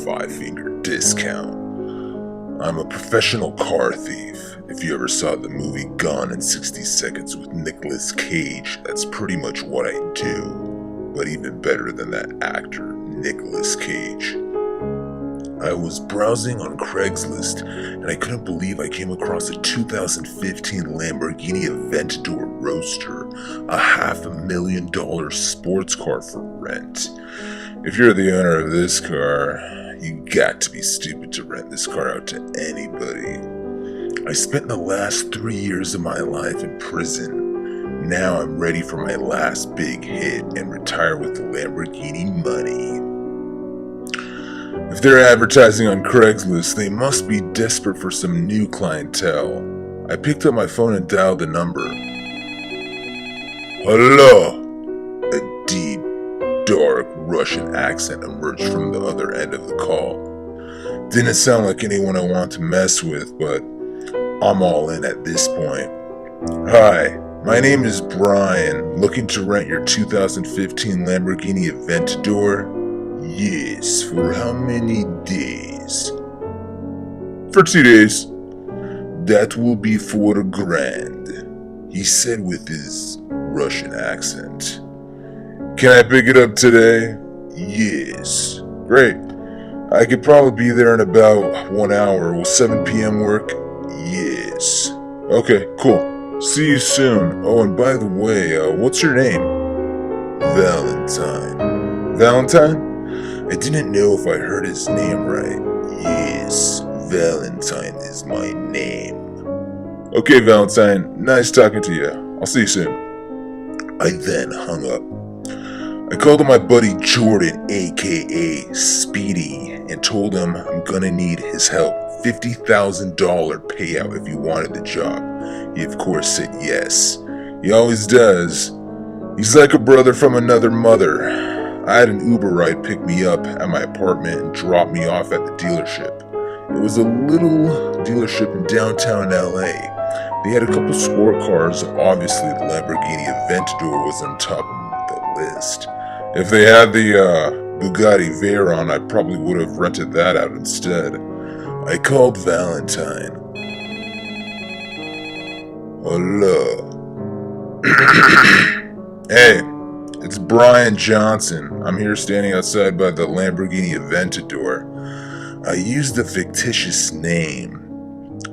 5-finger discount. I'm a professional car thief. If you ever saw the movie Gone in 60 Seconds with Nicolas Cage, that's pretty much what I do. But even better than that actor, Nicolas Cage. I was browsing on Craigslist and I couldn't believe I came across a 2015 Lamborghini Aventador Roadster, a $500,000 sports car for rent. If you're the owner of this car, you got to be stupid to rent this car out to anybody. I spent the last 3 years of my life in prison. Now I'm ready for my last big hit and retire with the Lamborghini money. If they're advertising on Craigslist, they must be desperate for some new clientele. I picked up my phone and dialed the number. Hello! A deep, dark Russian accent emerged from the other end of the call. Didn't sound like anyone I want to mess with, but I'm all in at this point. Hi, my name is Brian. Looking to rent your 2015 Lamborghini Aventador? Yes, for how many days? For 2 days. That will be $4,000, he said with his Russian accent. Can I pick it up today? Yes. Great. I could probably be there in about 1 hour. Will 7 p.m. work? Yes. Okay, cool. See you soon. Oh, and by the way, what's your name? Valentine. Valentine? I didn't know if I heard his name right. Yes, Valentine is my name. Okay, Valentine, nice talking to you. I'll see you soon. I then hung up. I called up my buddy Jordan, aka Speedy, and told him I'm gonna need his help. $50,000 payout if he wanted the job. He of course said yes. He always does. He's like a brother from another mother. I had an Uber ride pick me up at my apartment and drop me off at the dealership. It was a little dealership in downtown LA. They had a couple sport cars. Obviously the Lamborghini Aventador was on top of the list. If they had the Bugatti Veyron, I probably would have rented that out instead. I called Valentine. Hello. Hey. It's Brian Johnson. I'm here standing outside by the Lamborghini Aventador. I used a fictitious name.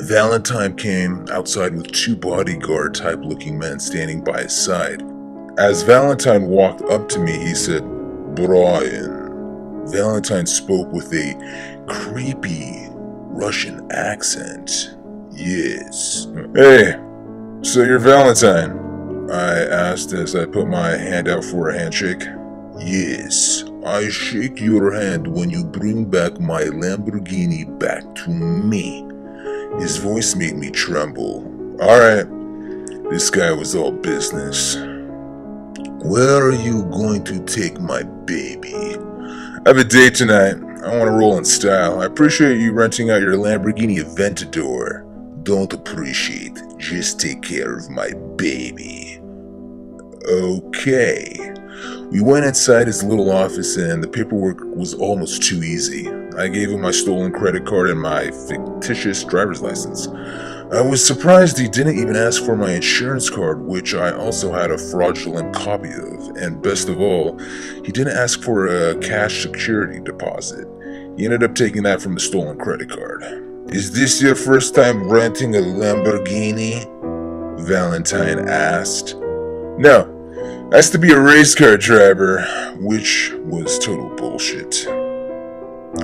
Valentine came outside with 2 bodyguard type looking men standing by his side. As Valentine walked up to me, he said, Brian. Valentine spoke with a creepy Russian accent. Yes. Hey, so you're Valentine? I asked as I put my hand out for a handshake. Yes, I shake your hand when you bring back my Lamborghini back to me. His voice made me tremble. Alright, this guy was all business. Where are you going to take my baby? I have a date tonight. I want to roll in style. I appreciate you renting out your Lamborghini Aventador. Don't appreciate, just take care of my baby. Okay. We went inside his little office and the paperwork was almost too easy. I gave him my stolen credit card and my fictitious driver's license. I was surprised he didn't even ask for my insurance card, which I also had a fraudulent copy of. And best of all, he didn't ask for a cash security deposit. He ended up taking that from the stolen credit card. Is this your first time renting a Lamborghini? Valentine asked. No. Has to be a race car driver, which was total bullshit.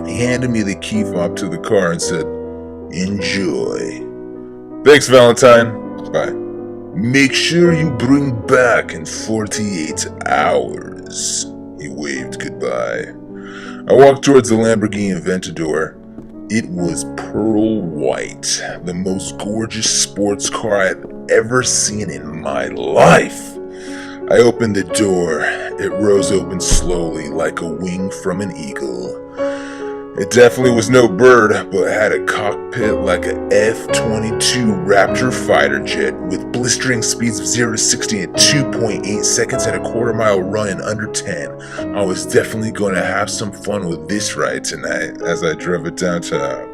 He handed me the key fob to the car and said, enjoy. Thanks, Valentine. Bye. Make sure you bring back in 48 hours. He waved goodbye. I walked towards the Lamborghini Aventador. It was pearl white, the most gorgeous sports car I've ever seen in my life. I opened the door. It rose open slowly like a wing from an eagle. It definitely was no bird, but had a cockpit like a F-22 Raptor fighter jet with blistering speeds of 0 to 60 in 2.8 seconds and a quarter-mile run in under 10. I was definitely going to have some fun with this ride tonight as I drove it down to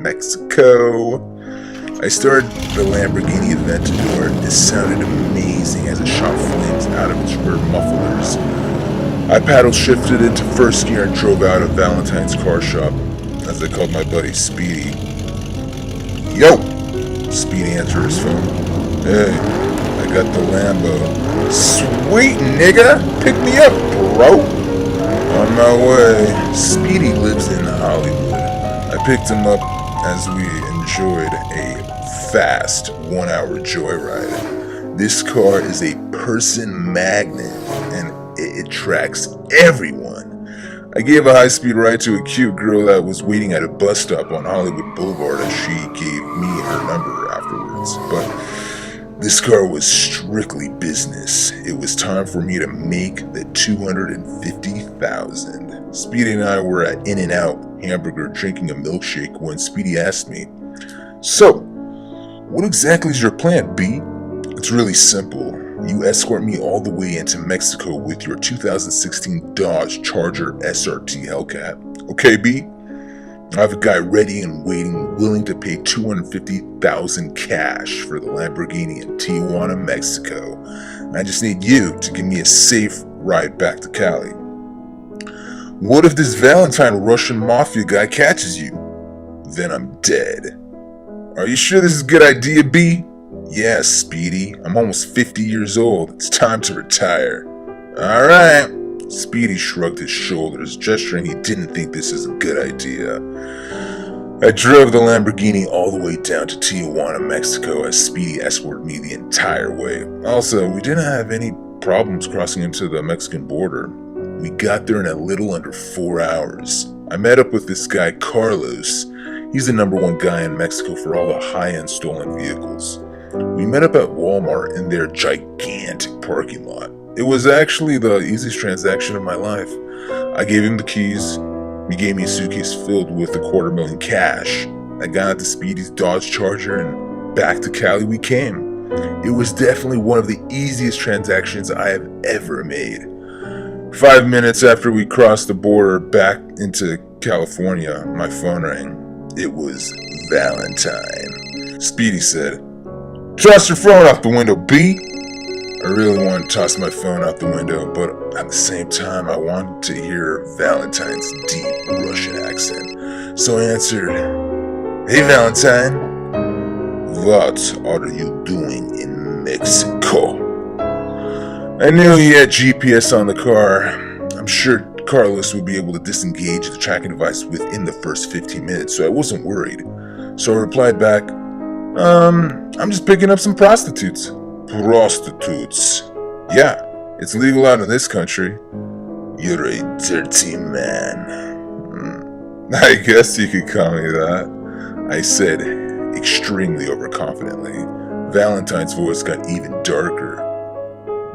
Mexico. I started the Lamborghini Aventador. This sounded amazing as it shot flames out of its rear mufflers. I paddle shifted into first gear and drove out of Valentine's car shop, as I called my buddy Speedy. Yo! Speedy answered his phone. Hey, I got the Lambo. Sweet nigga! Pick me up, bro! On my way. Speedy lives in Hollywood. I picked him up as we enjoyed a fast 1-hour joyride. This car is a person magnet, and it attracts everyone. I gave a high-speed ride to a cute girl that was waiting at a bus stop on Hollywood Boulevard, and she gave me her number afterwards. But this car was strictly business. It was time for me to make the $250,000. Speedy and I were at In-N-Out Hamburger drinking a milkshake when Speedy asked me, "So, what exactly is your plan, B?" "It's really simple. You escort me all the way into Mexico with your 2016 Dodge Charger SRT Hellcat. Okay, B? I have a guy ready and waiting, willing to pay $250,000 cash for the Lamborghini in Tijuana, Mexico. I just need you to give me a safe ride back to Cali." "What if this Valentine Russian mafia guy catches you?" "Then I'm dead." "Are you sure this is a good idea, B?" "Yes, Speedy. I'm almost 50 years old. It's time to retire." "Alright." Speedy shrugged his shoulders, gesturing he didn't think this is a good idea. I drove the Lamborghini all the way down to Tijuana, Mexico, as Speedy escorted me the entire way. Also, we didn't have any problems crossing into the Mexican border. We got there in a little under 4 hours. I met up with this guy, Carlos. He's the #1 guy in Mexico for all the high-end stolen vehicles. We met up at Walmart in their gigantic parking lot. It was actually the easiest transaction of my life. I gave him the keys. He gave me a suitcase filled with $250,000 cash. I got into Speedy's Dodge Charger and back to Cali we came. It was definitely one of the easiest transactions I have ever made. 5 minutes after we crossed the border back into California, my phone rang. It was Valentine. Speedy said, "Toss your phone out the window, B." I really wanted to toss my phone out the window, but at the same time, I wanted to hear Valentine's deep Russian accent. So I answered, "Hey, Valentine, what are you doing in Mexico?" I knew he had GPS on the car. I'm sure Carlos would be able to disengage the tracking device within the first 15 minutes, so I wasn't worried. So I replied back, I'm just picking up some prostitutes." "Prostitutes?" "Yeah, it's legal out in this country." "You're a dirty man." "I guess you could call me that," I said, extremely overconfidently. Valentine's voice got even darker.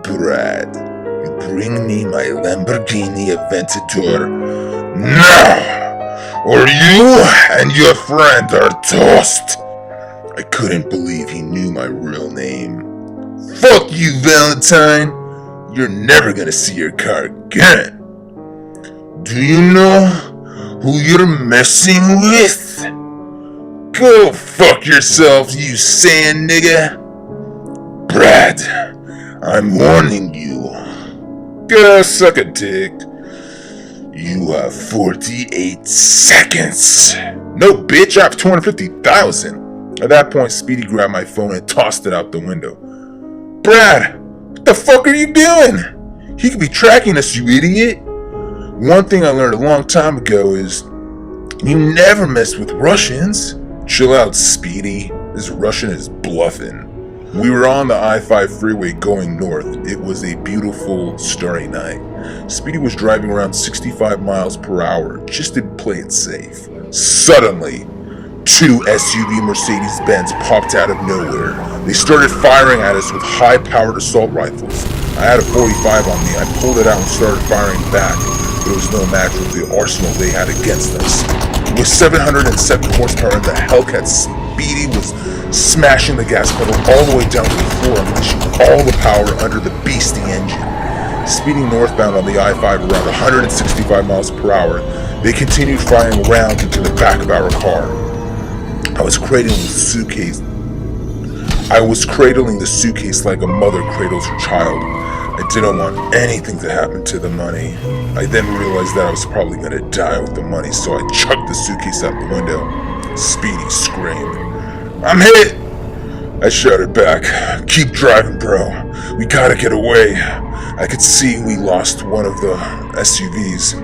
"Brad, you bring me my Lamborghini Aventador now, or you and your friend are toast." I couldn't believe he knew my real name. "Fuck you, Valentine. You're never gonna see your car again. Do you know who you're messing with? Go fuck yourself, you sand nigga. Brad, I'm warning you. Go suck a dick. You have 48 seconds. No, bitch, I have 250,000. At that point, Speedy grabbed my phone and tossed it out the window. "Brad, what the fuck are you doing? He could be tracking us, you idiot." One thing I learned a long time ago is you never mess with Russians. Chill out, Speedy. This Russian is bluffing. We were on the I-5 freeway going north. It was a beautiful, starry night. Speedy was driving around 65 miles per hour just to play it safe. Suddenly, 2 SUV Mercedes-Benz popped out of nowhere. They started firing at us with high-powered assault rifles. I had a .45 on me. I pulled it out and started firing back. but it was no match with the arsenal they had against us. With 707 horsepower in the Hellcat, Speedy was smashing the gas pedal all the way down to the floor, unleashing all the power under the beastie engine. Speeding northbound on the I-5 around 165 miles per hour, they continued flying around into the back of our car. I was cradling the suitcase like a mother cradles her child. I didn't want anything to happen to the money. I then realized that I was probably going to die with the money, so I chucked the suitcase out the window. Speedy screamed, "I'm hit!" I shouted back, "Keep driving, bro. We gotta get away." I could see we lost one of the SUVs.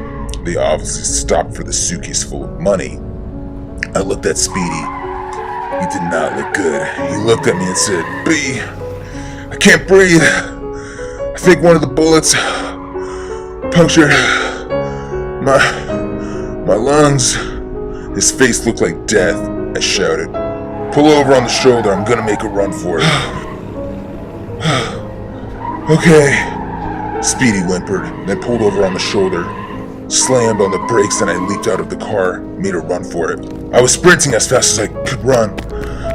They obviously stopped for the suitcase full of money. I looked at Speedy. He did not look good. He looked at me and said, "B, I can't breathe. I think one of the bullets punctured my lungs." His face looked like death. I shouted, "Pull over on the shoulder. I'm gonna make a run for it." "Okay," Speedy whimpered, then pulled over on the shoulder, slammed on the brakes, and I leaped out of the car, made a run for it. I was sprinting as fast as I could run.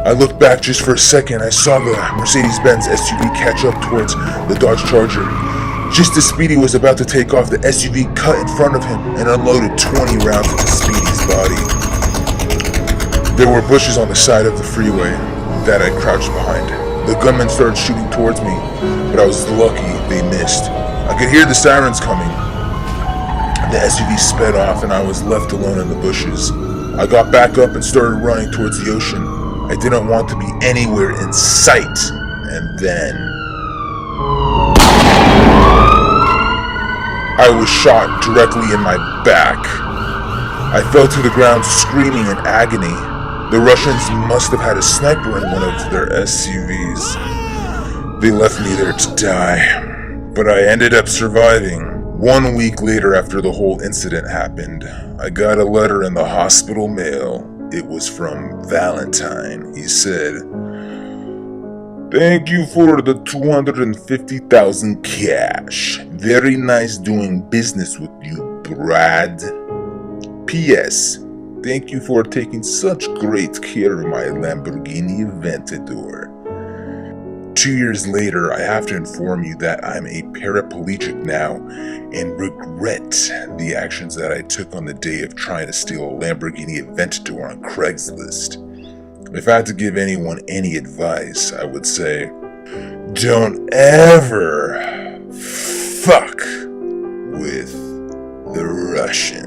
I looked back just for a second. I saw the Mercedes-Benz SUV catch up towards the Dodge Charger. Just as Speedy was about to take off, the SUV cut in front of him and unloaded 20 rounds into Speedy's body. There were bushes on the side of the freeway that I crouched behind. The gunmen started shooting towards me, but I was lucky they missed. I could hear the sirens coming. The SUV sped off and I was left alone in the bushes. I got back up and started running towards the ocean. I didn't want to be anywhere in sight. And then I was shot directly in my back. I fell to the ground screaming in agony. The Russians must have had a sniper in one of their SUVs. They left me there to die, but I ended up surviving. 1 week later, after the whole incident happened, I got a letter in the hospital mail. It was from Valentine. He said, "Thank you for the 250,000 cash. Very nice doing business with you, Brad. P.S. Thank you for taking such great care of my Lamborghini Aventador." 2 years later, I have to inform you that I'm a paraplegic now and regret the actions that I took on the day of trying to steal a Lamborghini Aventador on Craigslist. If I had to give anyone any advice, I would say, don't ever fuck with the Russians.